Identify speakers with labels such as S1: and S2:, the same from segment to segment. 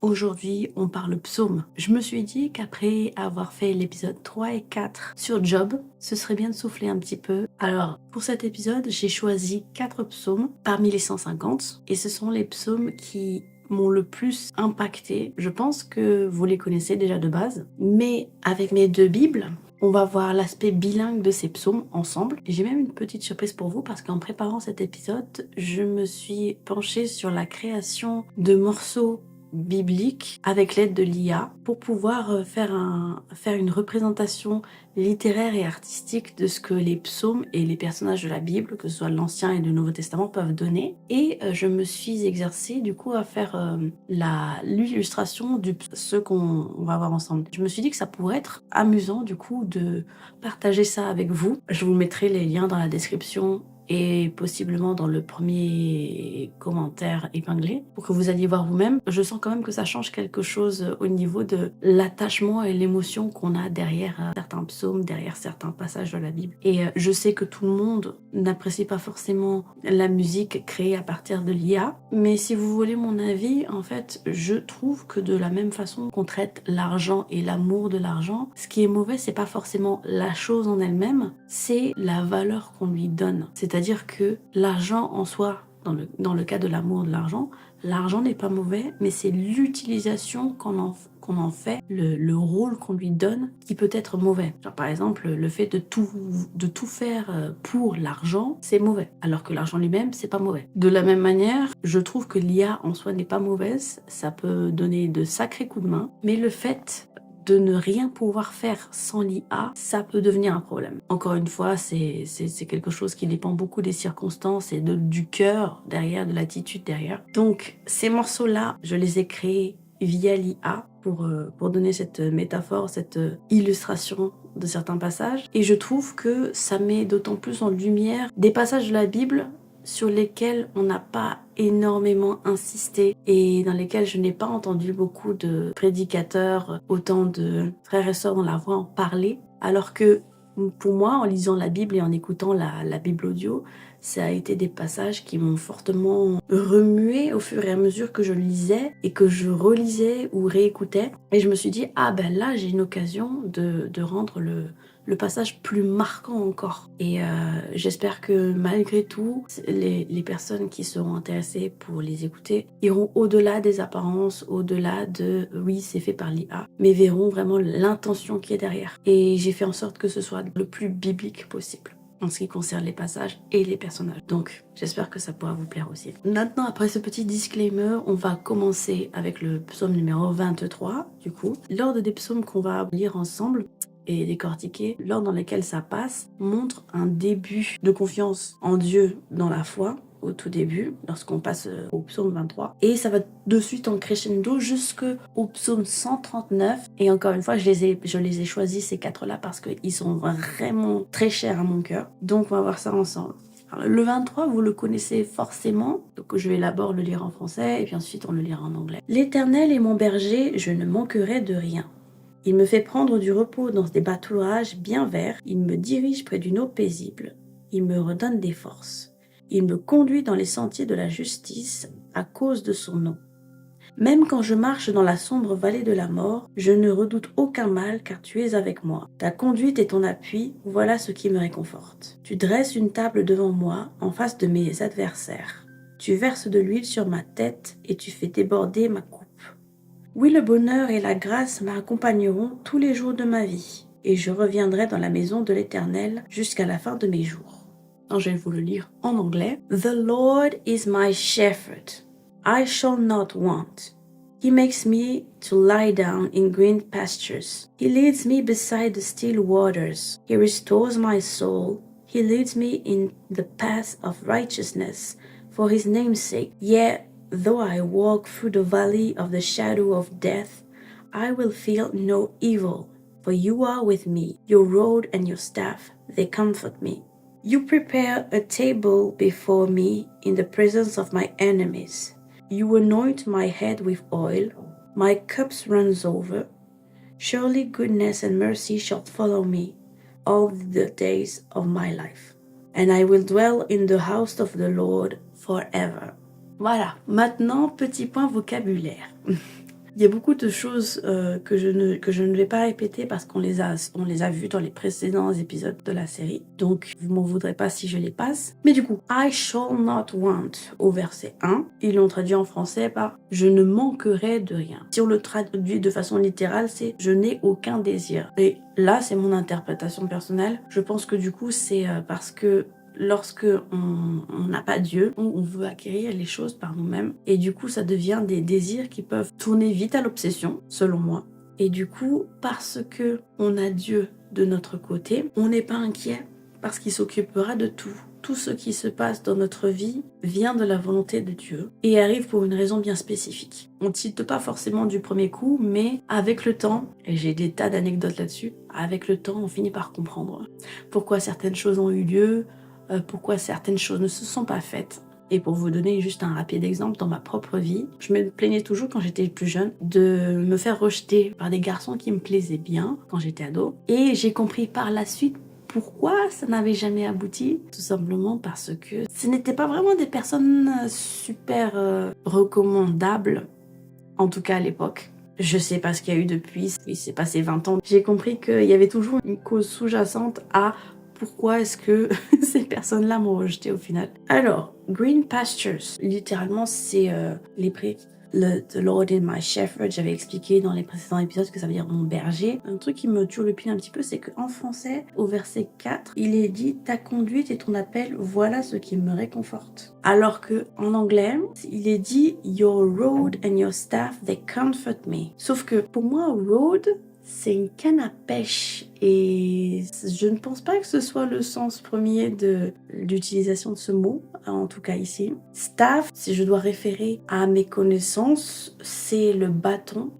S1: Aujourd'hui, on parle psaume. Je me suis dit qu'après avoir fait l'épisode 3 et 4 sur Job, ce serait bien de souffler un petit peu. Alors, pour cet épisode, j'ai choisi 4 psaumes parmi les 150 et ce sont les psaumes qui m'ont le plus impacté. Je pense que vous les connaissez déjà de base, mais avec mes deux Bibles, on va voir l'aspect bilingue de ces psaumes ensemble. J'ai même une petite surprise pour vous parce qu'en préparant cet épisode, je me suis penchée sur la création de morceaux bibliques avec l'aide de l'IA pour pouvoir faire une représentation littéraire et artistique de ce que les psaumes et les personnages de la Bible, que ce soit l'Ancien et le Nouveau Testament, peuvent donner. Et je me suis exercée du coup à faire l'illustration de ce qu'on va voir ensemble. Je me suis dit que ça pourrait être amusant du coup de partager ça avec vous. Je vous mettrai les liens dans la description et possiblement dans le premier commentaire épinglé pour que vous alliez voir vous-même. Je sens quand même que ça change quelque chose au niveau de l'attachement et l'émotion qu'on a derrière certains psaumes, derrière certains passages de la Bible. Et je sais que tout le monde n'apprécie pas forcément la musique créée à partir de l'IA, mais si vous voulez mon avis, en fait, je trouve que de la même façon qu'on traite l'argent et l'amour de l'argent, ce qui est mauvais, c'est pas forcément la chose en elle-même, c'est la valeur qu'on lui donne. C'est-à-dire que l'argent en soi, dans le cas de l'amour de l'argent n'est pas mauvais, mais c'est l'utilisation qu'on en fait, le rôle qu'on lui donne qui peut être mauvais. Genre par exemple, le fait de tout faire pour l'argent, c'est mauvais, alors que l'argent lui-même, c'est pas mauvais. De la même manière, je trouve que l'IA en soi n'est pas mauvaise, ça peut donner de sacrés coups de main, mais le fait de ne rien pouvoir faire sans l'IA, ça peut devenir un problème. Encore une fois, c'est quelque chose qui dépend beaucoup des circonstances et du cœur derrière, de l'attitude derrière. Donc, ces morceaux-là, je les ai créés via l'IA pour donner cette métaphore, cette illustration de certains passages. Et je trouve que ça met d'autant plus en lumière des passages de la Bible sur lesquels on n'a pas énormément insisté et dans lesquels je n'ai pas entendu beaucoup de prédicateurs, autant de frères et sœurs dans la voix en parler, alors que pour moi, en lisant la Bible et en écoutant la Bible audio, ça a été des passages qui m'ont fortement remué au fur et à mesure que je lisais et que je relisais ou réécoutais. Et je me suis dit, ah ben là, j'ai une occasion de rendre le passage plus marquant encore. Et j'espère que malgré tout, les personnes qui seront intéressées pour les écouter iront au-delà des apparences, au-delà de oui, c'est fait par l'IA, mais verront vraiment l'intention qui est derrière. Et j'ai fait en sorte que ce soit le plus biblique possible en ce qui concerne les passages et les personnages. Donc, j'espère que ça pourra vous plaire aussi. Maintenant, après ce petit disclaimer, on va commencer avec le psaume numéro 23, du coup. L'ordre des psaumes qu'on va lire ensemble et décortiquer, l'ordre dans lequel ça passe, montre un début de confiance en Dieu dans la foi, au tout début, lorsqu'on passe au psaume 23. Et ça va de suite en crescendo jusqu'au psaume 139. Et encore une fois, je les ai choisis ces quatre-là parce qu'ils sont vraiment très chers à mon cœur. Donc on va voir ça ensemble. Alors, le 23, vous le connaissez forcément, donc je vais d'abord le lire en français et puis ensuite on le lira en anglais. « L'Éternel est mon berger, je ne manquerai de rien. Il me fait prendre du repos dans des pâturages bien verts, il me dirige près d'une eau paisible, il me redonne des forces. Il me conduit dans les sentiers de la justice à cause de son nom. Même quand je marche dans la sombre vallée de la mort, je ne redoute aucun mal car tu es avec moi. Ta conduite et ton appui, voilà ce qui me réconforte. Tu dresses une table devant moi en face de mes adversaires. Tu verses de l'huile sur ma tête et tu fais déborder ma coupe. Oui, le bonheur et la grâce m'accompagneront tous les jours de ma vie, et je reviendrai dans la maison de l'Éternel jusqu'à la fin de mes jours. » Je vais vous le lire en anglais. « The Lord is my shepherd. I shall not want. He makes me to lie down in green pastures. He leads me beside the still waters. He restores my soul. He leads me in the path of righteousness for his name's sake. Yet, though I walk through the valley of the shadow of death, I will fear no evil, for you are with me. Your rod and your staff, they comfort me. You prepare a table before me in the presence of my enemies. You anoint my head with oil. My cups runs over. Surely goodness and mercy shall follow me all the days of my life. And I will dwell in the house of the Lord forever. » Voilà, maintenant, petit point vocabulaire. Il y a beaucoup de choses que je ne vais pas répéter parce qu'on les a vues dans les précédents épisodes de la série. Donc, vous m'en voudrez pas si je les passe. Mais du coup, I shall not want au verset 1, ils l'ont traduit en français par je ne manquerai de rien. Si on le traduit de façon littérale, c'est je n'ai aucun désir. Et là, c'est mon interprétation personnelle. Je pense que du coup, c'est parce que lorsque on n'a pas Dieu, on veut acquérir les choses par nous-mêmes. Et du coup, ça devient des désirs qui peuvent tourner vite à l'obsession, selon moi. Et du coup, parce que on a Dieu de notre côté, on n'est pas inquiet parce qu'il s'occupera de tout. Tout ce qui se passe dans notre vie vient de la volonté de Dieu et arrive pour une raison bien spécifique. On ne cite pas forcément du premier coup, mais avec le temps, et j'ai des tas d'anecdotes là-dessus, avec le temps, on finit par comprendre pourquoi certaines choses ont eu lieu, pourquoi certaines choses ne se sont pas faites. Et pour vous donner juste un rapide exemple, dans ma propre vie, je me plaignais toujours quand j'étais plus jeune de me faire rejeter par des garçons qui me plaisaient bien quand j'étais ado. Et j'ai compris par la suite pourquoi ça n'avait jamais abouti. Tout simplement parce que ce n'étaient pas vraiment des personnes super recommandables, en tout cas à l'époque. Je sais pas ce qu'il y a eu depuis, il s'est passé 20 ans. J'ai compris qu'il y avait toujours une cause sous-jacente à pourquoi est-ce que ces personnes-là m'ont rejeté au final. Alors, green pastures, littéralement, c'est les prés. The Lord is my shepherd, j'avais expliqué dans les précédents épisodes que ça veut dire mon berger. Un truc qui me turlupine un petit peu, c'est qu'en français, au verset 4, il est dit « Ta conduite et ton appel, voilà ce qui me réconforte ». Alors que en anglais, il est dit « Your rod and your staff, they comfort me ». Sauf que pour moi, rod, c'est une canne à pêche et je ne pense pas que ce soit le sens premier de l'utilisation de ce mot, en tout cas ici. Staff, si je dois référer à mes connaissances, c'est le bâton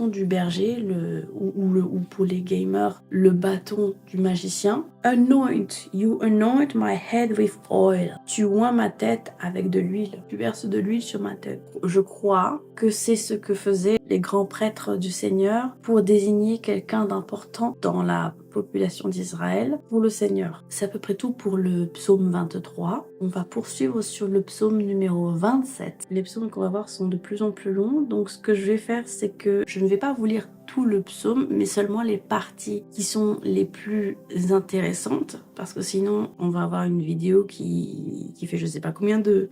S1: du berger, ou pour les gamers, le bâton du magicien. Anoint, you anoint my head with oil. Tu oins ma tête avec de l'huile. Tu verses de l'huile sur ma tête. Je crois que c'est ce que faisaient les grands prêtres du Seigneur pour désigner quelqu'un d'important dans la population d'Israël pour le Seigneur. C'est à peu près tout pour le psaume 23. On va poursuivre sur le psaume numéro 27. Les psaumes qu'on va voir sont de plus en plus longs, donc ce que je vais faire, c'est que je ne vais pas vous lire tout le psaume, mais seulement les parties qui sont les plus intéressantes, parce que sinon on va avoir une vidéo qui fait je sais pas combien de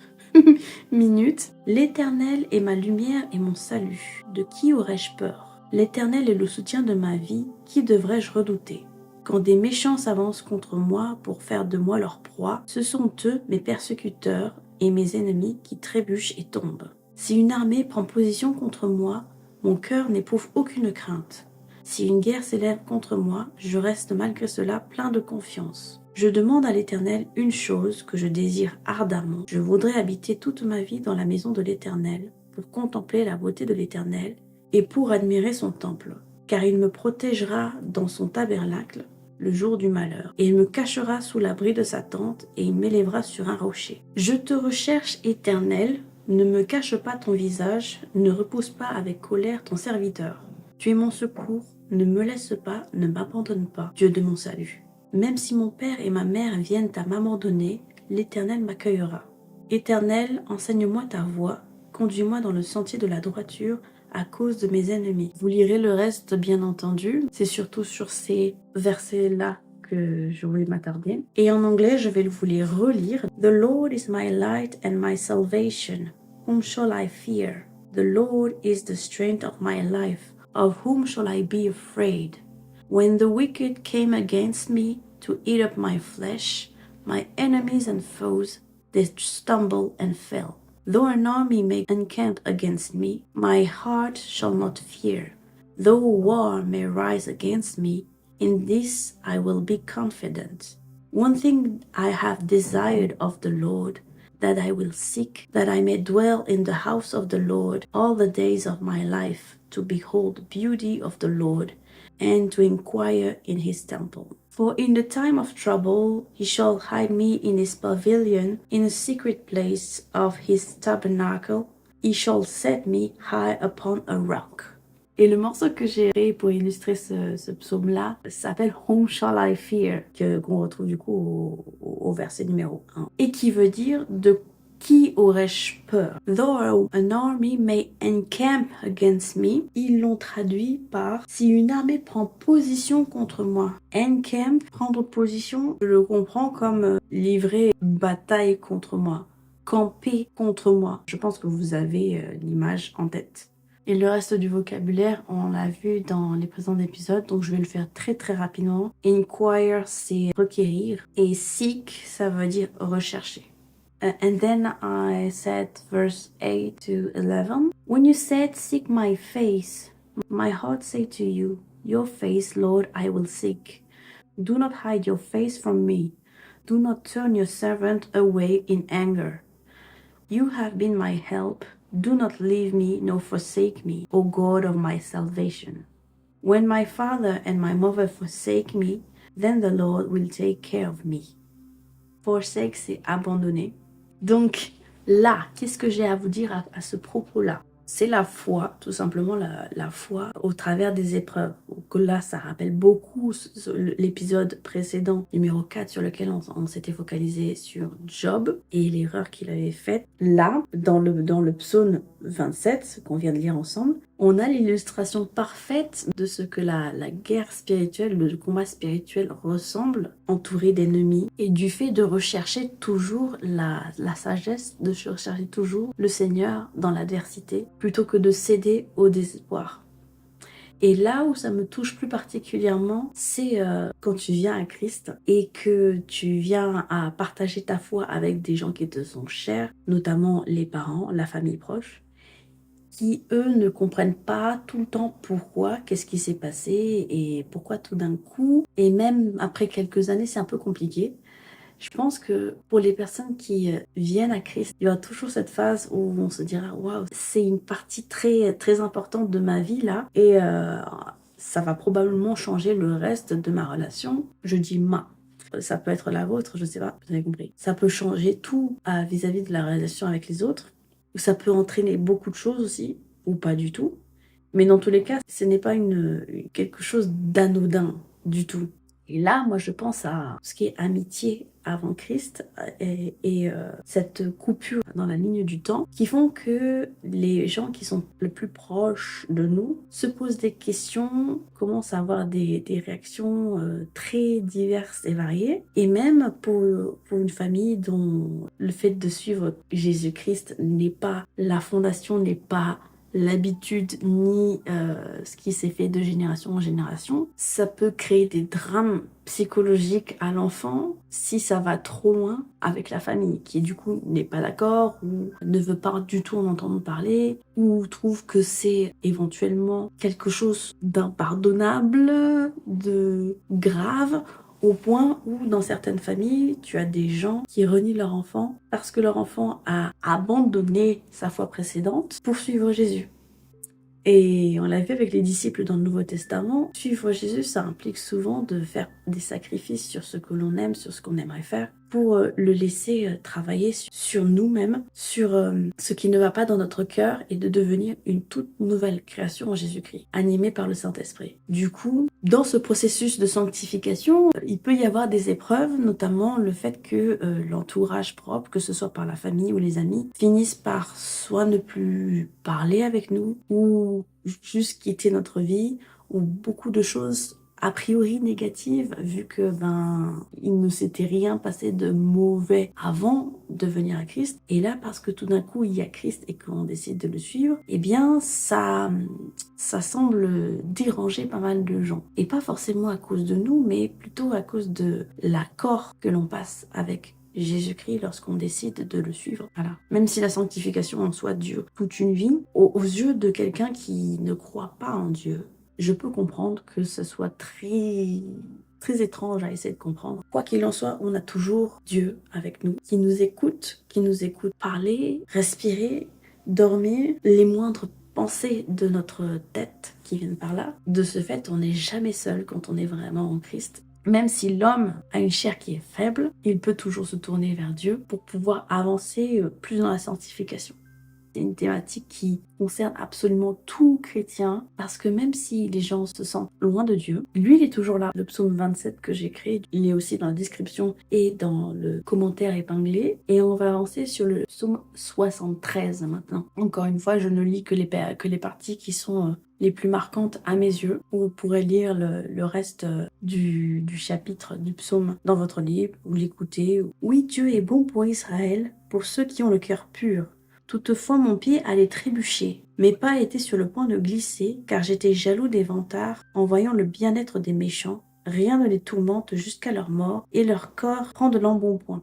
S1: minutes. L'Éternel est ma lumière et mon salut. De qui aurais-je peur? L'Éternel est le soutien de ma vie, qui devrais-je redouter? Quand des méchants s'avancent contre moi pour faire de moi leur proie, ce sont eux, mes persécuteurs et mes ennemis, qui trébuchent et tombent. Si une armée prend position contre moi, mon cœur n'éprouve aucune crainte. Si une guerre s'élève contre moi, je reste malgré cela plein de confiance. Je demande à l'Éternel une chose que je désire ardemment. Je voudrais habiter toute ma vie dans la maison de l'Éternel, pour contempler la beauté de l'Éternel et pour admirer son temple. Car il me protégera dans son tabernacle le jour du malheur, et il me cachera sous l'abri de sa tente, et il m'élèvera sur un rocher. Je te recherche, Éternel, ne me cache pas ton visage, ne repousse pas avec colère ton serviteur. Tu es mon secours, ne me laisse pas, ne m'abandonne pas, Dieu de mon salut. Même si mon père et ma mère viennent à m'abandonner, l'Éternel m'accueillera. Éternel, enseigne-moi ta voie, conduis-moi dans le sentier de la droiture, à cause de mes ennemis. Vous lirez le reste, bien entendu. C'est surtout sur ces versets-là que je voulais m'attarder. Et en anglais, je vais vous les relire. The Lord is my light and my salvation. Whom shall I fear? The Lord is the strength of my life. Of whom shall I be afraid? When the wicked came against me to eat up my flesh, my enemies and foes, they stumbled and fell. Though an army may encamp against me, my heart shall not fear. Though war may rise against me, in this I will be confident. One thing I have desired of the Lord, that I will seek, that I may dwell in the house of the Lord all the days of my life, to behold the beauty of the Lord, and to inquire in his temple. For in the time of trouble he shall hide me in his pavilion, in a secret place of his tabernacle. He shall set me high upon a rock. Et le morceau que j'ai créé pour illustrer ce psaume-là s'appelle Whom Shall I Fear, qu'on retrouve du coup au verset numéro 1. Et qui veut dire de Qui aurais-je peur? Though an army may encamp against me, ils l'ont traduit par si une armée prend position contre moi. Encamp, prendre position, je le comprends comme livrer bataille contre moi, camper contre moi. Je pense que vous avez l'image en tête. Et le reste du vocabulaire, on l'a vu dans les précédents épisodes, donc je vais le faire très rapidement. Inquire, c'est requérir, et seek, ça veut dire rechercher. And then I said verse 8 to 11. When you said, seek my face, my heart said to you, your face, Lord, I will seek. Do not hide your face from me. Do not turn your servant away in anger. You have been my help. Do not leave me nor forsake me, O God of my salvation. When my father and my mother forsake me, then the Lord will take care of me. Forsake, c'est abandonner. Donc là, qu'est-ce que j'ai à vous dire à ce propos-là? C'est la foi, tout simplement la foi au travers des épreuves. Donc là, ça rappelle beaucoup l'épisode précédent, numéro 4, sur lequel on s'était focalisé sur Job et l'erreur qu'il avait faite. Là, dans le psaume 27, qu'on vient de lire ensemble, on a l'illustration parfaite de ce que la guerre spirituelle, le combat spirituel ressemble, entouré d'ennemis, et du fait de rechercher toujours la sagesse, de rechercher toujours le Seigneur dans l'adversité, plutôt que de céder au désespoir. Et là où ça me touche plus particulièrement, c'est quand tu viens à Christ et que tu viens à partager ta foi avec des gens qui te sont chers, notamment les parents, la famille proche, qui, eux, ne comprennent pas tout le temps pourquoi, qu'est-ce qui s'est passé et pourquoi tout d'un coup. Et même après quelques années, c'est un peu compliqué. Je pense que pour les personnes qui viennent à Christ, il y aura toujours cette phase où on se dira « Waouh, c'est une partie très importante de ma vie là et ça va probablement changer le reste de ma relation. » Je dis « ma ». Ça peut être la vôtre, je sais pas, vous avez compris. Ça peut changer tout vis-à-vis de la relation avec les autres. Ça peut entraîner beaucoup de choses aussi, ou pas du tout. Mais dans tous les cas, ce n'est pas quelque chose d'anodin du tout. Et là, moi, je pense à ce qui est amitié avant Christ et cette coupure dans la ligne du temps qui font que les gens qui sont le plus proches de nous se posent des questions, commencent à avoir des réactions très diverses et variées. Et même pour une famille dont le fait de suivre Jésus-Christ n'est pas la fondation, n'est pas l'habitude ni ce qui s'est fait de génération en génération, ça peut créer des drames psychologiques à l'enfant si ça va trop loin avec la famille qui du coup n'est pas d'accord ou ne veut pas du tout en entendre parler ou trouve que c'est éventuellement quelque chose d'impardonnable, de grave, au point où dans certaines familles, tu as des gens qui renient leur enfant parce que leur enfant a abandonné sa foi précédente pour suivre Jésus. Et on l'a vu avec les disciples dans le Nouveau Testament, suivre Jésus, ça implique souvent de faire des sacrifices sur ce que l'on aime, sur ce qu'on aimerait faire, pour le laisser travailler sur nous-mêmes, sur ce qui ne va pas dans notre cœur et de devenir une toute nouvelle création en Jésus-Christ, animée par le Saint-Esprit. Du coup, dans ce processus de sanctification, il peut y avoir des épreuves, notamment le fait que l'entourage propre, que ce soit par la famille ou les amis, finissent par soit ne plus parler avec nous, ou juste quitter notre vie, ou beaucoup de choses a priori négatives, vu que il ne s'était rien passé de mauvais avant de venir à Christ. Et là, parce que tout d'un coup, il y a Christ et qu'on décide de le suivre, eh bien, ça semble déranger pas mal de gens. Et pas forcément à cause de nous, mais plutôt à cause de l'accord que l'on passe avec Jésus-Christ lorsqu'on décide de le suivre. Voilà. Même si la sanctification en soi dure toute une vie, aux yeux de quelqu'un qui ne croit pas en Dieu, je peux comprendre que ce soit très étrange à essayer de comprendre. Quoi qu'il en soit, on a toujours Dieu avec nous, qui nous écoute parler, respirer, dormir, les moindres pensées de notre tête qui viennent par là. De ce fait, on n'est jamais seul quand on est vraiment en Christ. Même si l'homme a une chair qui est faible, il peut toujours se tourner vers Dieu pour pouvoir avancer plus dans la sanctification. C'est une thématique qui concerne absolument tout chrétien, parce que même si les gens se sentent loin de Dieu, lui il est toujours là. Le psaume 27 que j'ai créé, il est aussi dans la description et dans le commentaire épinglé. Et on va avancer sur le psaume 73 maintenant. Encore une fois, je ne lis que les parties qui sont les plus marquantes à mes yeux. Vous pourrez lire le reste du chapitre du psaume dans votre livre, ou l'écouter. Oui, Dieu est bon pour Israël, pour ceux qui ont le cœur pur. Toutefois mon pied allait trébucher, mes pas étaient sur le point de glisser, car j'étais jaloux des vantards en voyant le bien-être des méchants. Rien ne les tourmente jusqu'à leur mort, et leur corps prend de l'embonpoint.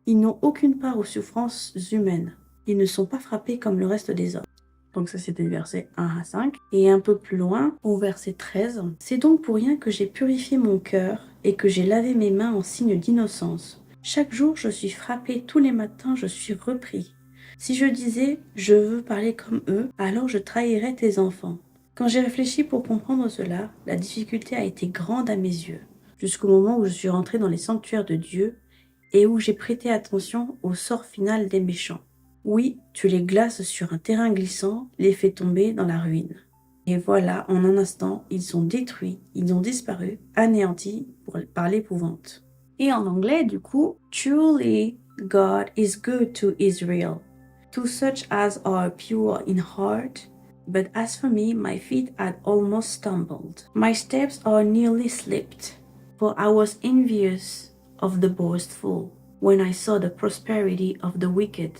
S1: Ils n'ont aucune part aux souffrances humaines. Ils ne sont pas frappés comme le reste des hommes. Donc ça c'était versets 1 à 5. Et un peu plus loin, au verset 13. C'est donc pour rien que j'ai purifié mon cœur et que j'ai lavé mes mains en signe d'innocence. Chaque jour je suis frappé, tous les matins je suis repris. Si je disais « je veux parler comme eux », alors je trahirais tes enfants. Quand j'ai réfléchi pour comprendre cela, la difficulté a été grande à mes yeux, jusqu'au moment où je suis rentré dans les sanctuaires de Dieu et où j'ai prêté attention au sort final des méchants. Oui, tu les glaces sur un terrain glissant, les fais tomber dans la ruine. Et voilà, en un instant, ils sont détruits, ils ont disparu, anéantis par l'épouvante. Et en anglais, du coup, « Truly, God is good to Israel, to such as are pure in heart. But as for me, my feet had almost stumbled. My steps are nearly slipped, for I was envious of the boastful, when I saw the prosperity of the wicked.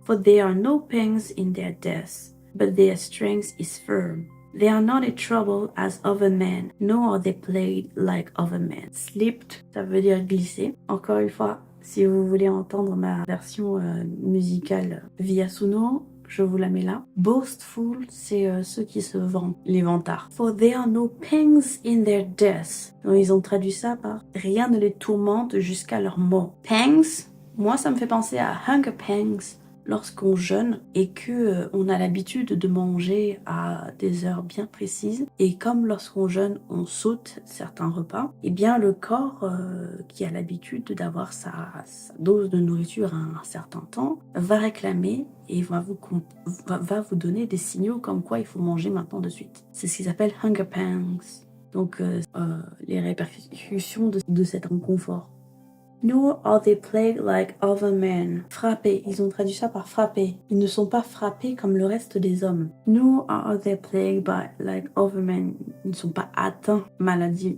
S1: For there are no pangs in their death, but their strength is firm. They are not a trouble as other men, nor are they plagued like other men. » Slipped, ça veut dire glisser. Encore une fois, si vous voulez entendre ma version musicale via Suno, je vous la mets là. Boastful, c'est ceux qui se vantent, les vantards. For there are no pangs in their death. Donc, ils ont traduit ça par rien ne les tourmente jusqu'à leur mort. Pangs, moi ça me fait penser à hunger pangs, lorsqu'on jeûne et que on a l'habitude de manger à des heures bien précises, et comme lorsqu'on jeûne on saute certains repas, et bien le corps qui a l'habitude d'avoir sa dose de nourriture à un certain temps va réclamer et va vous donner des signaux comme quoi il faut manger maintenant de suite. C'est ce qu'ils appellent hunger pangs. Donc les répercussions de cet inconfort. Nor are they plagued like other men. Frappés, ils ont traduit ça par frappés. Ils ne sont pas frappés comme le reste des hommes. Nor are they plagued by like other men. Ils ne sont pas atteints maladie,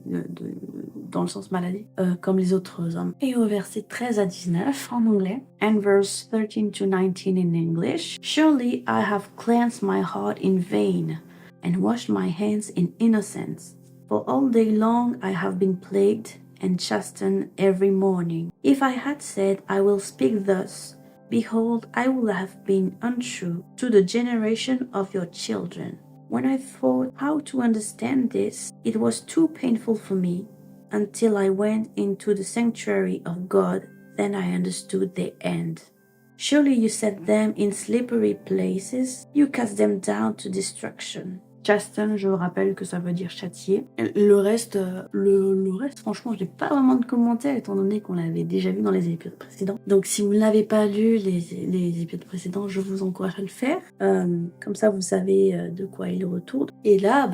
S1: dans le sens maladie, comme les autres hommes. Et au verset 13 à 19 en anglais, and verse 13 to 19 in English. Surely I have cleansed my heart in vain, and washed my hands in innocence. For all day long I have been plagued and chastened every morning. If I had said, I will speak thus, behold, I would have been untrue to the generation of your children. When I thought how to understand this, it was too painful for me, until I went into the sanctuary of God, then I understood the end. Surely you set them in slippery places, you cast them down to destruction. Chasten, je rappelle que ça veut dire châtier. Le reste, franchement, je n'ai pas vraiment de commentaires étant donné qu'on l'avait déjà vu dans les épisodes précédents. Donc, si vous ne l'avez pas lu, les épisodes précédents, je vous encourage à le faire. Comme ça, vous savez de quoi il retourne. Et là,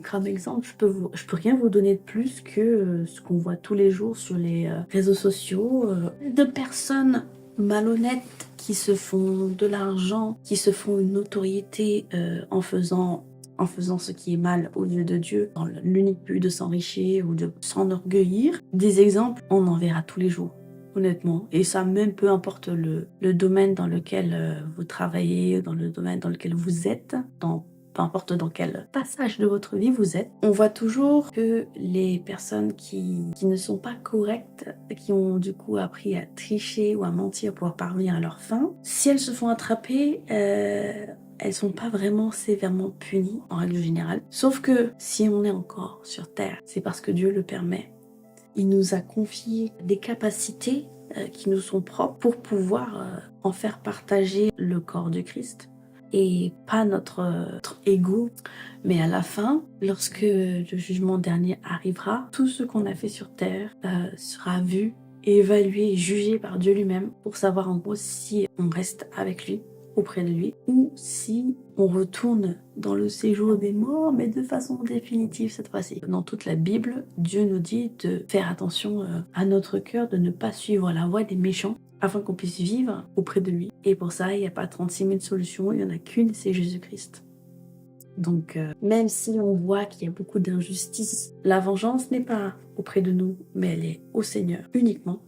S1: comme exemple, je peux rien vous donner de plus que ce qu'on voit tous les jours sur les réseaux sociaux de personnes malhonnêtes qui se font de l'argent, qui se font une notoriété en faisant ce qui est mal aux yeux de Dieu, dans l'unique but de s'enrichir ou de s'enorgueillir. Des exemples, on en verra tous les jours, honnêtement. Et ça, même peu importe le domaine dans lequel vous travaillez, dans le domaine dans lequel vous êtes, peu importe dans quel passage de votre vie vous êtes, on voit toujours que les personnes qui ne sont pas correctes, qui ont du coup appris à tricher ou à mentir pour parvenir à leur fin, si elles se font attraper, elles sont pas vraiment sévèrement punies en règle générale. Sauf que si on est encore sur Terre, c'est parce que Dieu le permet. Il nous a confié des capacités qui nous sont propres pour pouvoir en faire partager le corps de Christ. Et pas notre ego, mais à la fin, lorsque le jugement dernier arrivera, tout ce qu'on a fait sur Terre sera vu, évalué et jugé par Dieu lui-même pour savoir en gros si on reste avec lui auprès de lui, ou si on retourne dans le séjour des morts, mais de façon définitive cette fois-ci. Dans toute la Bible, Dieu nous dit de faire attention à notre cœur, de ne pas suivre la voie des méchants, afin qu'on puisse vivre auprès de lui. Et pour ça, il n'y a pas 36 000 solutions, il n'y en a qu'une, c'est Jésus-Christ. Donc, même si on voit qu'il y a beaucoup d'injustice, la vengeance n'est pas auprès de nous, mais elle est au Seigneur uniquement.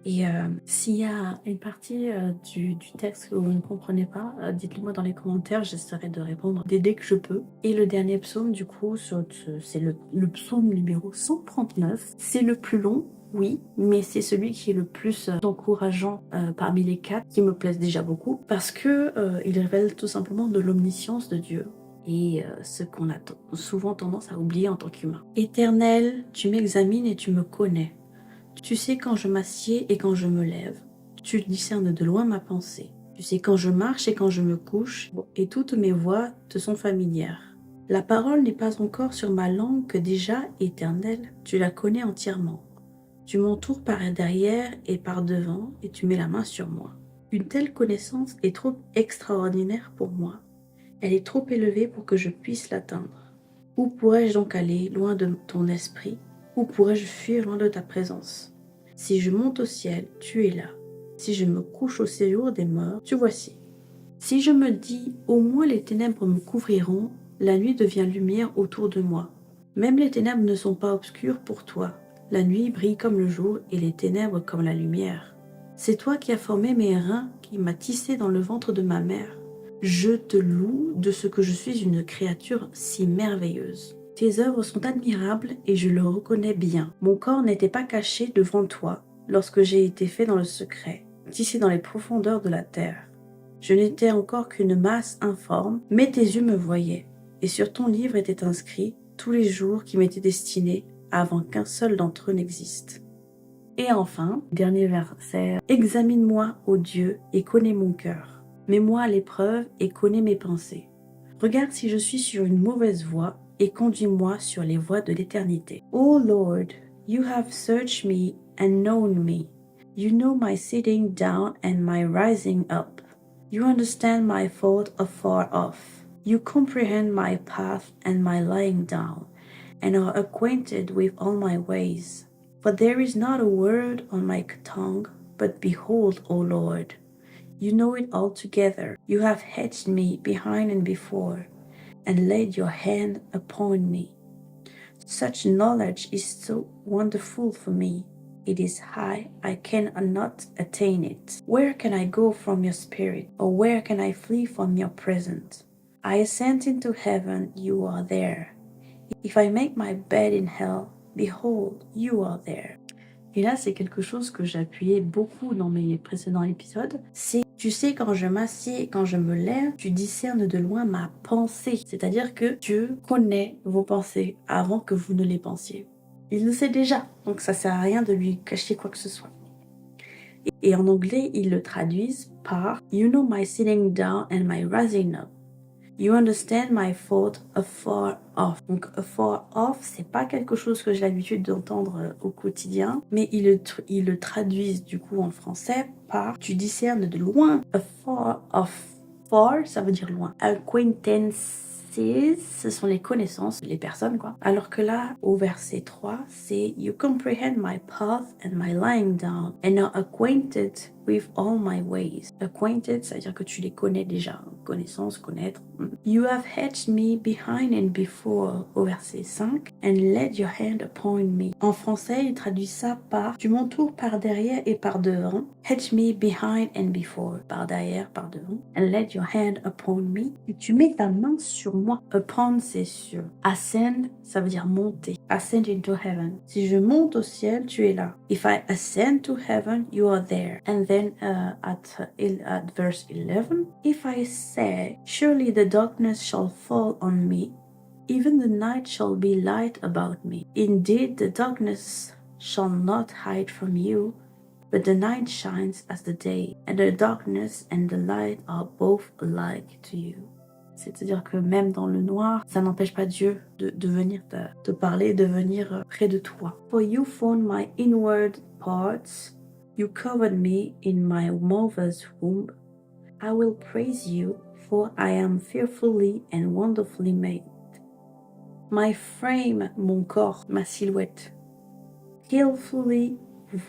S1: Et s'il y a une partie du texte que vous ne comprenez pas, dites-le moi dans les commentaires, j'essaierai de répondre dès que je peux. Et le dernier psaume, du coup, c'est le psaume numéro 139. C'est le plus long, oui, mais c'est celui qui est le plus encourageant parmi les 4, qui me plaisent déjà beaucoup, parce que il révèle tout simplement de l'omniscience de Dieu. Et ce qu'on a souvent tendance à oublier en tant qu'humain. Éternel, tu m'examines et tu me connais. Tu sais quand je m'assieds et quand je me lève. Tu discernes de loin ma pensée. Tu sais quand je marche et quand je me couche, et toutes mes voies te sont familières. La parole n'est pas encore sur ma langue que déjà, Éternel, tu la connais entièrement. Tu m'entoures par derrière et par devant, et tu mets la main sur moi. Une telle connaissance est trop extraordinaire pour moi. Elle est trop élevée pour que je puisse l'atteindre. Où pourrais-je donc aller loin de ton esprit? Où pourrais-je fuir loin de ta présence? Si je monte au ciel, tu es là. Si je me couche au séjour des morts, tu voici. Si je me dis, au moins les ténèbres me couvriront, la nuit devient lumière autour de moi. Même les ténèbres ne sont pas obscures pour toi. La nuit brille comme le jour et les ténèbres comme la lumière. C'est toi qui as formé mes reins, qui m'as tissé dans le ventre de ma mère. Je te loue de ce que je suis une créature si merveilleuse. Tes œuvres sont admirables et je le reconnais bien. Mon corps n'était pas caché devant toi lorsque j'ai été fait dans le secret, tissé dans les profondeurs de la terre. Je n'étais encore qu'une masse informe, mais tes yeux me voyaient, et sur ton livre étaient inscrits tous les jours qui m'étaient destinés avant qu'un seul d'entre eux n'existe. Et enfin, dernier verset, examine-moi, ô Dieu, et connais mon cœur. Mets-moi à l'épreuve et connais mes pensées. Regarde si je suis sur une mauvaise voie et conduis-moi sur les voies de l'éternité. O Lord, you have searched me and known me. You know my sitting down and my rising up. You understand my thought afar off. You comprehend my path and my lying down, and are acquainted with all my ways. For there is not a word on my tongue, but behold, O Lord, you know it altogether. You have hedged me behind and before, and laid your hand upon me. Such knowledge is so wonderful for me. It is high, I cannot attain it. Where can I go from your spirit, or where can I flee from your presence? I ascend into heaven, you are there. If I make my bed in hell, behold, you are there. Et là, c'est quelque chose que j'ai appuyé beaucoup dans mes précédents épisodes. C'est, tu sais, quand je m'assieds et quand je me lève, tu discernes de loin ma pensée. C'est-à-dire que Dieu connaît vos pensées avant que vous ne les pensiez. Il le sait déjà, donc ça sert à rien de lui cacher quoi que ce soit. Et en anglais, ils le traduisent par « You know my sitting down and my rising up. You understand my thought afar off ». Donc afar off, c'est pas quelque chose que j'ai l'habitude d'entendre au quotidien, mais ils le traduisent du coup en français par tu discernes de loin. Afar off. Far, ça veut dire loin. Acquaintances, ce sont les connaissances, les personnes quoi. Alors que là, au verset 3, c'est You comprehend my path and my lying down, and are acquainted with all my ways. Acquainted, ça veut dire que tu les connais déjà. Connaissance, connaître. You have hedged me behind and before, au verset 5, and laid your hand upon me. En français, il traduit ça par tu m'entoures par derrière et par devant. Hedge me behind and before, par derrière, par devant. And laid your hand upon me. Et tu mets ta main sur moi. Upon, c'est sur. Ascend, ça veut dire monter. Ascend into heaven. Si je monte au ciel, tu es là. If I ascend to heaven, you are there. And then at verse 11, if I say, surely the darkness shall fall on me, even the night shall be light about me. Indeed, the darkness shall not hide from you, but the night shines as the day, and the darkness and the light are both alike to you. C'est-à-dire que même dans le noir, ça n'empêche pas Dieu de venir te parler, de venir près de toi. For you formed my inward parts, you covered me in my mother's womb. I will praise you, for I am fearfully and wonderfully made. My frame, mon corps, ma silhouette, skillfully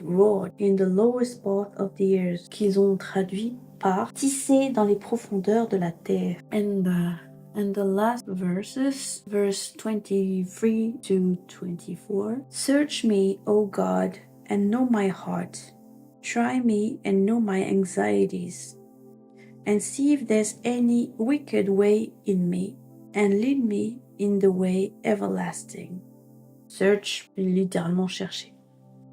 S1: wrought in the lowest part of the earth, qu'ils ont traduit par tissé dans les profondeurs de la terre. And the last verses, verse 23 to 24. Search me, O God, and know my heart. Try me and know my anxieties. And see if there's any wicked way in me, and lead me in the way everlasting. Search, littéralement chercher.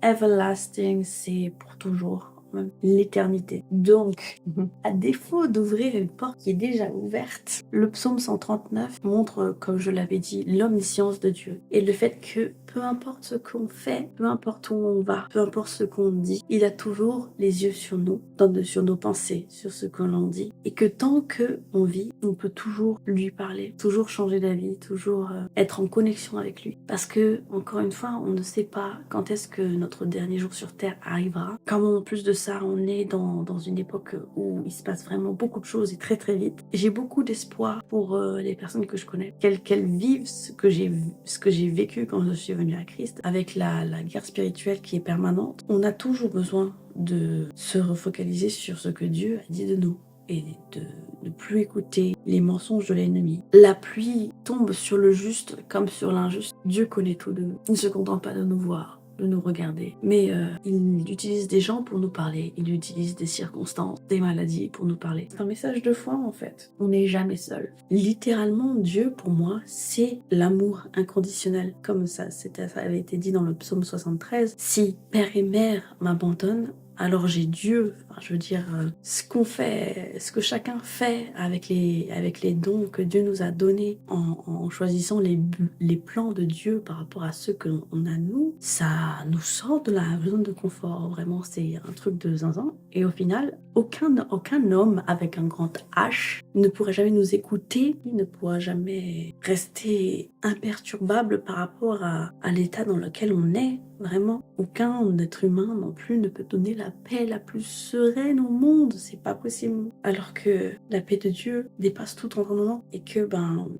S1: Everlasting, c'est pour toujours, même l'éternité. Donc, à défaut d'ouvrir une porte qui est déjà ouverte, le psaume 139 montre, comme je l'avais dit, l'omniscience de Dieu. Et le fait que peu importe ce qu'on fait, peu importe où on va, peu importe ce qu'on dit, il a toujours les yeux sur nous, sur nos pensées, sur ce que l'on dit. Et que tant qu'on vit, on peut toujours lui parler, toujours changer d'avis, toujours être en connexion avec lui. Parce que, encore une fois, on ne sait pas quand est-ce que notre dernier jour sur Terre arrivera. Comme en plus de ça, on est dans une époque où il se passe vraiment beaucoup de choses et très très vite. J'ai beaucoup d'espoir pour les personnes que je connais, qu'elles vivent ce que j'ai vécu quand je suis venue à Christ, avec la guerre spirituelle qui est permanente. On a toujours besoin de se refocaliser sur ce que Dieu a dit de nous et de ne plus écouter les mensonges de l'ennemi. La pluie tombe sur le juste comme sur l'injuste. Dieu connaît tout de nous. Il ne se contente pas de nous voir, de nous regarder, mais il utilise des gens pour nous parler, il utilise des circonstances, des maladies pour nous parler. C'est un message de foi en fait. On n'est jamais seul. Littéralement, Dieu pour moi, c'est l'amour inconditionnel. Comme ça avait été dit dans le psaume 73. Si père et mère m'abandonnent, alors j'ai Dieu. Enfin, je veux dire, ce qu'on fait, ce que chacun fait avec les dons que Dieu nous a donnés en choisissant les plans de Dieu par rapport à ceux que l'on a nous, ça nous sort de la zone de confort. Vraiment, c'est un truc de zinzin. Et au final, aucun homme avec un grand H ne pourra jamais nous écouter, il ne pourra jamais rester imperturbable par rapport à l'état dans lequel on est. Vraiment, aucun être humain non plus ne peut donner la paix la plus sereine au monde, c'est pas possible. Alors que la paix de Dieu dépasse tout entendement et que,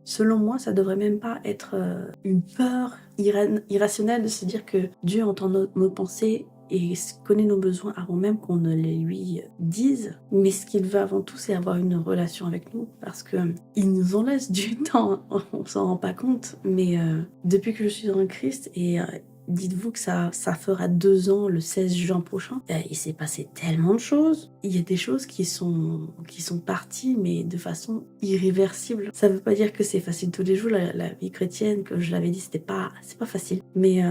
S1: selon moi, ça devrait même pas être une peur irrationnelle de se dire que Dieu entend nos pensées et connaît nos besoins avant même qu'on ne les lui dise. Mais ce qu'il veut avant tout, c'est avoir une relation avec nous, parce que il nous en laisse du temps, on s'en rend pas compte, mais depuis que je suis en Christ et dites-vous que ça fera 2 ans le 16 juin prochain. Il s'est passé tellement de choses. Il y a des choses qui sont parties, mais de façon irréversible. Ça veut pas dire que c'est facile tous les jours. La vie chrétienne, comme je l'avais dit, c'est pas facile. Mais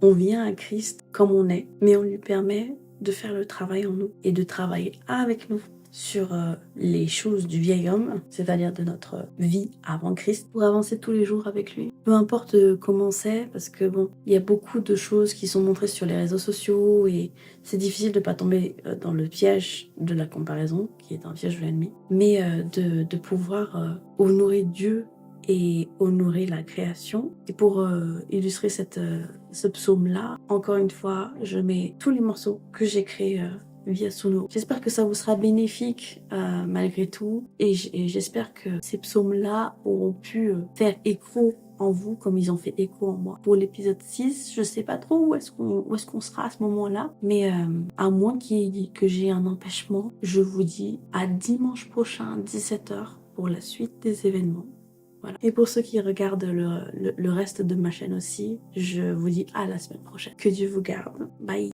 S1: on vient à Christ comme on est, mais on lui permet de faire le travail en nous et de travailler avec nous sur les choses du vieil homme, c'est-à-dire de notre vie avant Christ, pour avancer tous les jours avec lui. Peu importe comment c'est, parce que il y a beaucoup de choses qui sont montrées sur les réseaux sociaux et c'est difficile de pas tomber dans le piège de la comparaison, qui est un piège de l'ennemi, mais de pouvoir honorer Dieu et honorer la création. Et pour illustrer ce psaume-là, encore une fois, je mets tous les morceaux que j'ai créés via Suno. J'espère que ça vous sera bénéfique malgré tout et j'espère que ces psaumes-là auront pu faire écho en vous comme ils ont fait écho en moi. Pour l'épisode 6, je sais pas trop où est-ce qu'on sera à ce moment-là, mais à moins que j'ai un empêchement, je vous dis à dimanche prochain 17h pour la suite des événements. Voilà. Et pour ceux qui regardent le reste de ma chaîne aussi, je vous dis à la semaine prochaine. Que Dieu vous garde. Bye.